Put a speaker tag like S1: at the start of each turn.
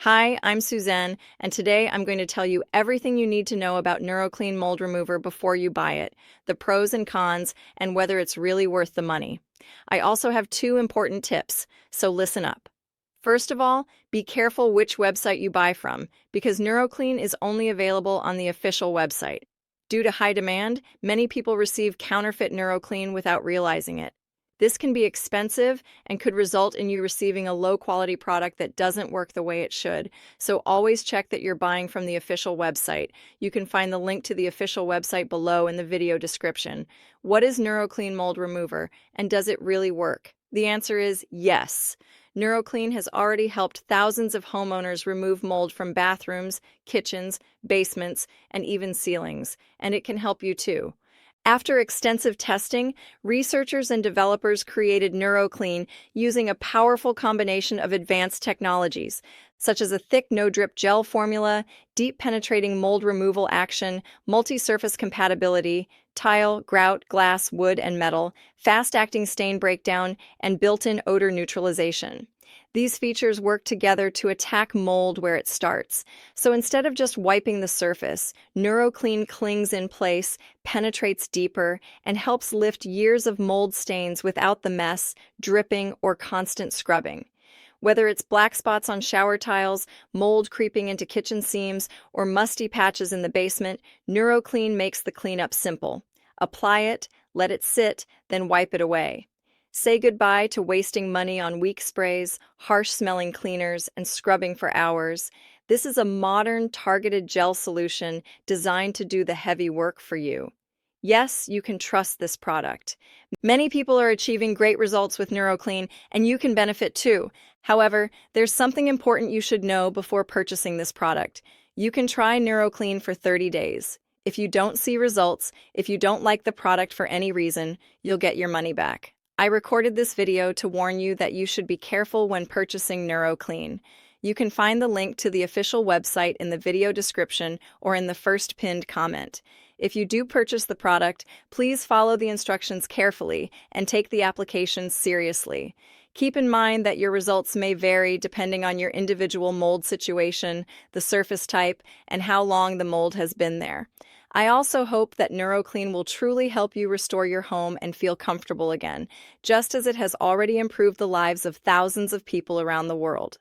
S1: Hi, I'm Suzanne, and today I'm going to tell you everything you need to know about NuroClean Mold Remover before you buy it, the pros and cons, and whether it's really worth the money. I also have two important tips, so listen up. First of all, be careful which website you buy from, because NuroClean is only available on the official website. Due to high demand, many people receive counterfeit NuroClean without realizing it. This can be expensive and could result in you receiving a low-quality product that doesn't work the way it should, so always check that you're buying from the official website. You can find the link to the official website below in the video description. What is NuroClean Mold Remover, and does it really work? The answer is yes. NuroClean has already helped thousands of homeowners remove mold from bathrooms, kitchens, basements, and even ceilings, and it can help you too. After extensive testing, researchers and developers created NuroClean using a powerful combination of advanced technologies, such as a thick no-drip gel formula, deep penetrating mold removal action, multi-surface compatibility, tile, grout, glass, wood, and metal, fast-acting stain breakdown, and built-in odor neutralization. These features work together to attack mold where it starts. So instead of just wiping the surface, NuroClean clings in place, penetrates deeper, and helps lift years of mold stains without the mess, dripping, or constant scrubbing. Whether it's black spots on shower tiles, mold creeping into kitchen seams, or musty patches in the basement, NuroClean makes the cleanup simple. Apply it, let it sit, then wipe it away. Say goodbye to wasting money on weak sprays, harsh-smelling cleaners, and scrubbing for hours. This is a modern, targeted gel solution designed to do the heavy work for you. Yes, you can trust this product. Many people are achieving great results with NuroClean, and you can benefit too. However, there's something important you should know before purchasing this product. You can try NuroClean for 30 days. If you don't see results, if you don't like the product for any reason, you'll get your money back. I recorded this video to warn you that you should be careful when purchasing NuroClean. You can find the link to the official website in the video description or in the first pinned comment. If you do purchase the product, please follow the instructions carefully and take the application seriously. Keep in mind that your results may vary depending on your individual mold situation, the surface type, and how long the mold has been there. I also hope that NuroClean will truly help you restore your home and feel comfortable again, just as it has already improved the lives of thousands of people around the world.